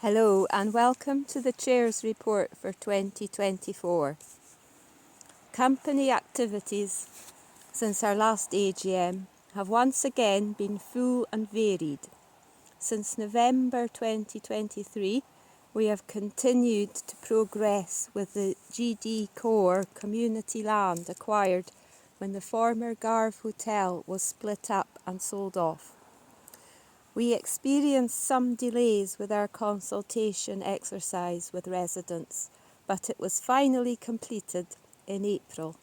Hello and welcome to the Chair's report for 2024. Company activities since our last AGM have once again been full and varied. Since November 2023, we have continued to progress with the GD Core community land acquired when the former Garve Hotel was split up and sold off. We experienced some delays with our consultation exercise with residents, but it was finally completed in April.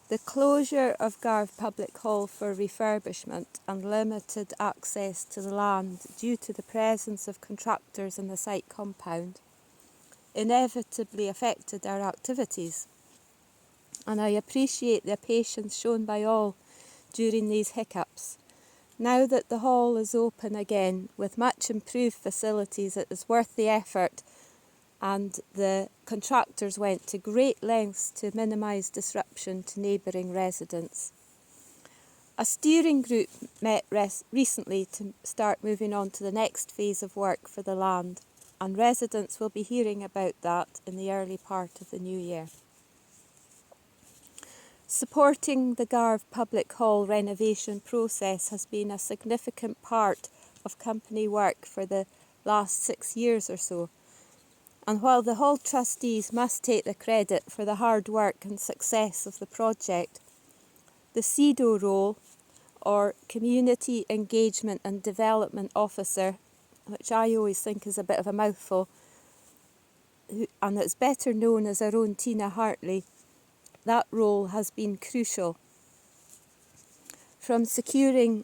The closure of Garve Public Hall for refurbishment and limited access to the land due to the presence of contractors in the site compound inevitably affected our activities, and I appreciate the patience shown by all during these hiccups. Now that the hall is open again with much improved facilities, it is worth the effort, and the contractors went to great lengths to minimise disruption to neighbouring residents. A steering group met recently to start moving on to the next phase of work for the land, and residents will be hearing about that in the early part of the new year. Supporting the Garve Public Hall renovation process has been a significant part of company work for the last 6 years or so. And while the Hall trustees must take the credit for the hard work and success of the project, the CEDO role, or Community Engagement and Development Officer, which I always think is a bit of a mouthful, and it's better known as our own Tina Hartley, that role has been crucial. From securing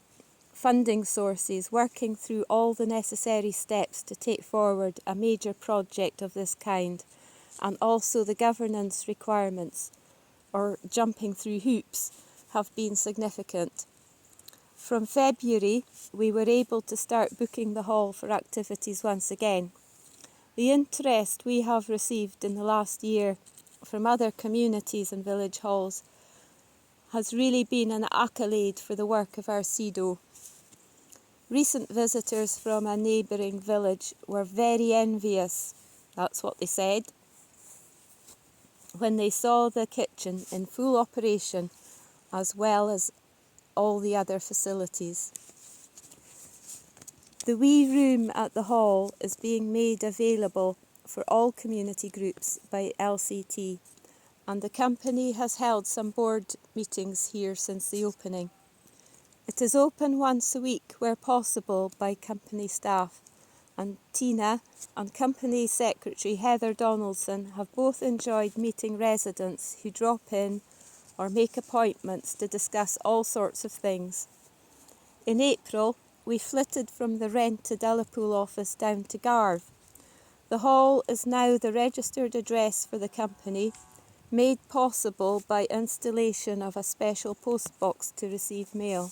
funding sources, working through all the necessary steps to take forward a major project of this kind, and also the governance requirements, or jumping through hoops, have been significant. From February, we were able to start booking the hall for activities once again. The interest we have received in the last year from other communities and village halls has really been an accolade for the work of our CEDO. Recent visitors from a neighbouring village were very envious, that's what they said, when they saw the kitchen in full operation as well as all the other facilities. The wee room at the hall is being made available for all community groups by LCT, and the company has held some board meetings here since the opening. It is open once a week where possible by company staff, and Tina and company secretary Heather Donaldson have both enjoyed meeting residents who drop in or make appointments to discuss all sorts of things. In April, we flitted from the rented Ullapool office down to Garve. The hall is now the registered address for the company, made possible by installation of a special postbox to receive mail.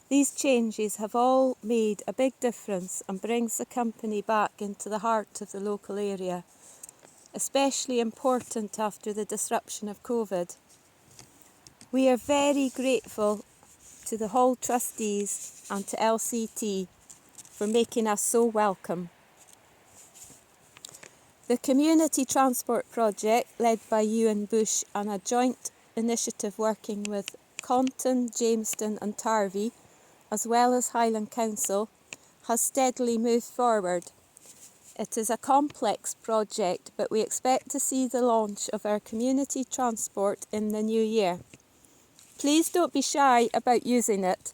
These changes have all made a big difference and brings the company back into the heart of the local area, especially important after the disruption of COVID. We are very grateful to the Hall trustees and to LCT for making us so welcome. The Community Transport Project, led by Ewan Bush and a joint initiative working with Compton, Jamestown and Tarvey, as well as Highland Council, has steadily moved forward. It is a complex project, but we expect to see the launch of our community transport in the new year. Please don't be shy about using it.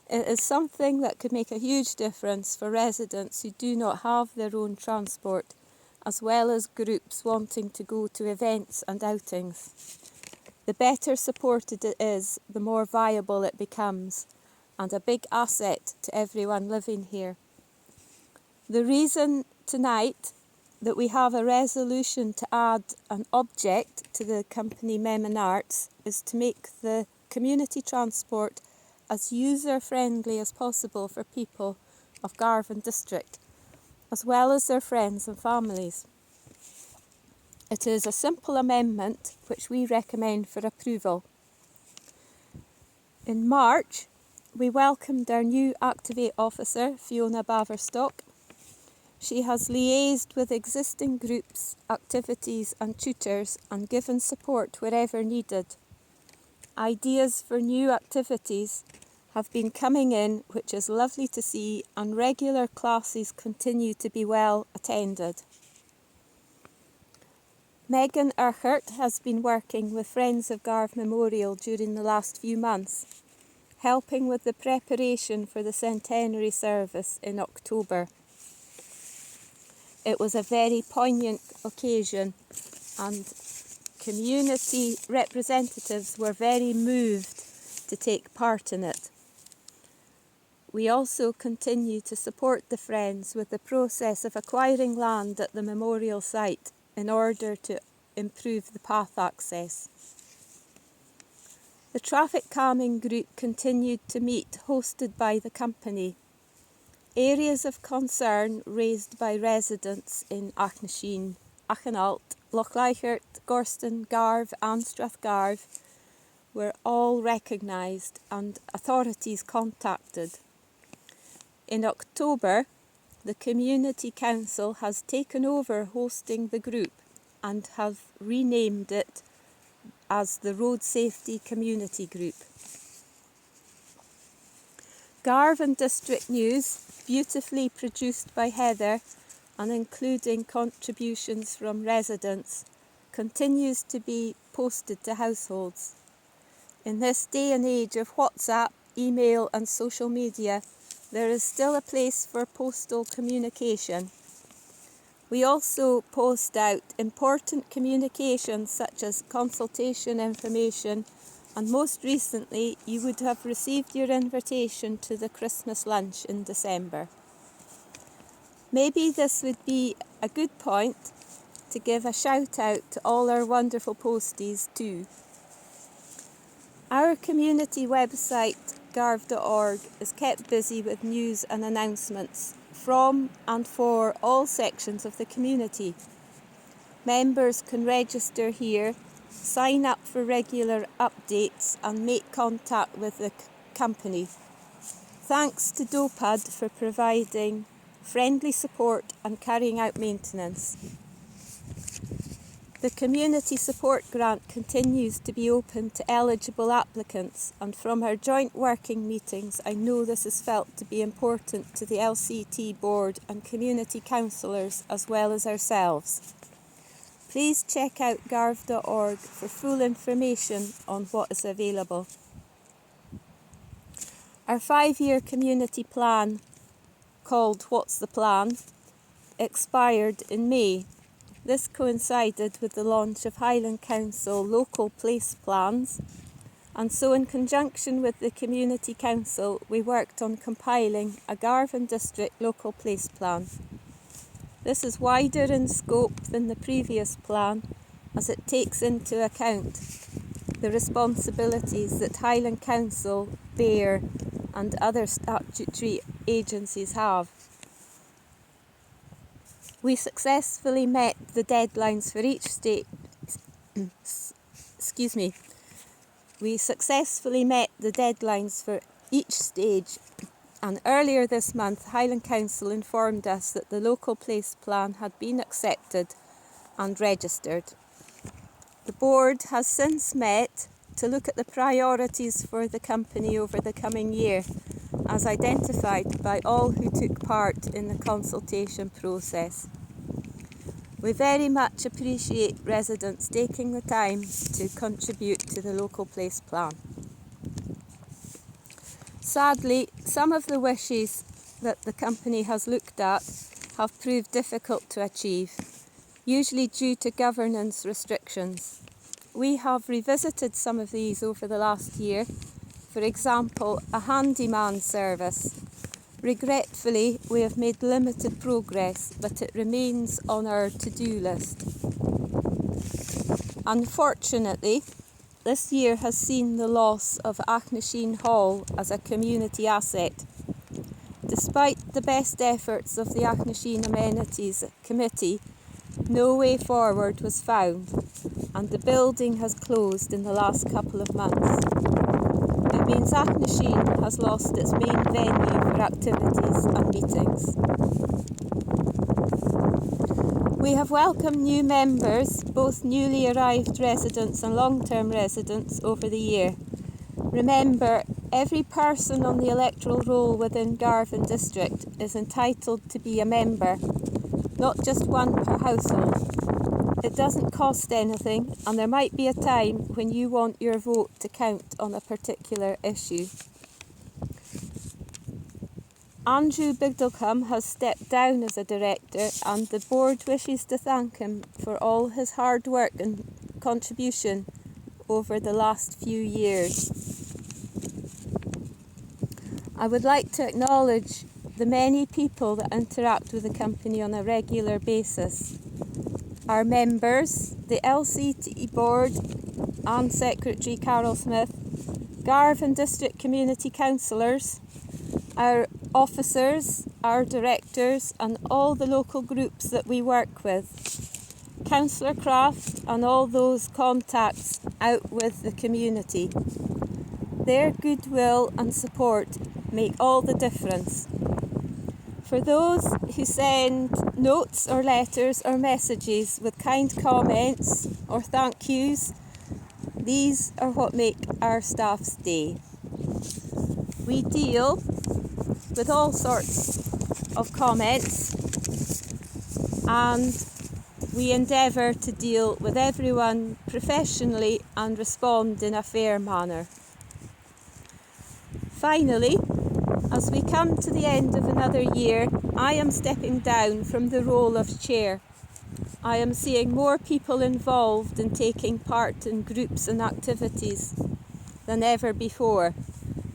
It is something that could make a huge difference for residents who do not have their own transport, as well as groups wanting to go to events and outings. The better supported it is, the more viable it becomes, and a big asset to everyone living here. The reason tonight that we have a resolution to add an object to the company Memonarts is to make the community transport as user-friendly as possible for people of Garve District, as well as their friends and families. It is a simple amendment which we recommend for approval. In March, we welcomed our new Activate officer, Fiona Baverstock. She has liaised with existing groups, activities and tutors and given support wherever needed. Ideas for new activities have been coming in, which is lovely to see, and regular classes continue to be well attended. Megan Urquhart has been working with Friends of Garve Memorial during the last few months, helping with the preparation for the centenary service in October. It was a very poignant occasion and community representatives were very moved to take part in it. We also continue to support the Friends with the process of acquiring land at the memorial site in order to improve the path access. The traffic calming group continued to meet, hosted by the company. Areas of concern raised by residents in Achnasheen, Achenalt, Lochleichert, Gorston, Garve and Strathgarve were all recognised and authorities contacted. In October, the Community Council has taken over hosting the group and have renamed it as the Road Safety Community Group. Garve District News, beautifully produced by Heather and including contributions from residents, continues to be posted to households. In this day and age of WhatsApp, email and social media, there is still a place for postal communication. We also post out important communications such as consultation information, and most recently you would have received your invitation to the Christmas lunch in December. Maybe this would be a good point to give a shout out to all our wonderful posties too. Our community website garve.org is kept busy with news and announcements from and for all sections of the community. Members can register here, sign up for regular updates and make contact with the company. Thanks to DOPAD for providing friendly support and carrying out maintenance. The Community Support Grant continues to be open to eligible applicants, and from our joint working meetings I know this is felt to be important to the LCT board and community councillors as well as ourselves. Please check out garve.org for full information on what is available. Our 5-year community plan, called What's the Plan, expired in May. This coincided with the launch of Highland Council local place plans, and so in conjunction with the Community Council we worked on compiling a Garve District local place plan. This is wider in scope than the previous plan as it takes into account the responsibilities that Highland Council bear and other statutory agencies have. We successfully met the deadlines for each state. We successfully met the deadlines for each stage, and earlier this month Highland Council informed us that the local place plan had been accepted and registered. The board has since met to look at the priorities for the company over the coming year, as identified by all who took part in the consultation process. We very much appreciate residents taking the time to contribute to the local place plan. Sadly, some of the wishes that the company has looked at have proved difficult to achieve, usually due to governance restrictions. We have revisited some of these over the last year. For example, a handyman service. Regretfully, we have made limited progress, but it remains on our to-do list. Unfortunately, this year has seen the loss of Achnasheen Hall as a community asset. Despite the best efforts of the Achnasheen Amenities Committee, no way forward was found, and the building has closed in the last couple of months. It means Achnasheen has lost its main venue for activities and meetings. We have welcomed new members, both newly arrived residents and long-term residents, over the year. Remember, every person on the electoral roll within Garve District is entitled to be a member, not just one per household. It doesn't cost anything, and there might be a time when you want your vote to count on a particular issue. Andrew Biddlecombe has stepped down as a director, and the board wishes to thank him for all his hard work and contribution over the last few years. I would like to acknowledge the many people that interact with the company on a regular basis. Our members, the LCT board and Secretary Carol Smith, Garve District Community Councillors, our officers, our directors and all the local groups that we work with, Councillor Craft and all those contacts out with the community. Their goodwill and support make all the difference. For those who send notes or letters or messages with kind comments or thank yous, these are what make our staff's day. We deal with all sorts of comments, and we endeavour to deal with everyone professionally and respond in a fair manner. Finally, as we come to the end of another year, I am stepping down from the role of chair. I am seeing more people involved in taking part in groups and activities than ever before,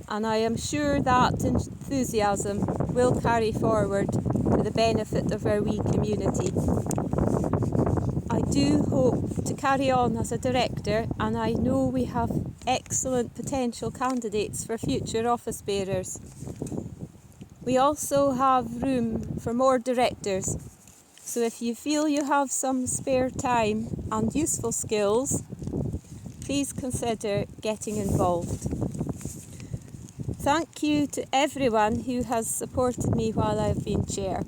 and I am sure that enthusiasm will carry forward to the benefit of our wee community. I do hope to carry on as a director, and I know we have excellent potential candidates for future office bearers. We also have room for more directors, so if you feel you have some spare time and useful skills, please consider getting involved. Thank you to everyone who has supported me while I've been chair.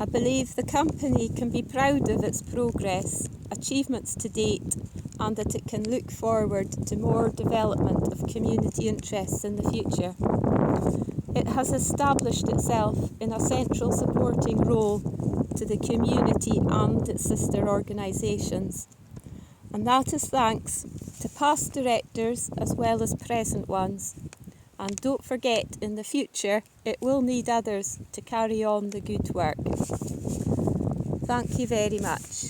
I believe the company can be proud of its progress, achievements to date, and that it can look forward to more development of community interests in the future. It has established itself in a central supporting role to the community and its sister organisations, and that is thanks to past directors as well as present ones. And don't forget, in the future, it will need others to carry on the good work. Thank you very much.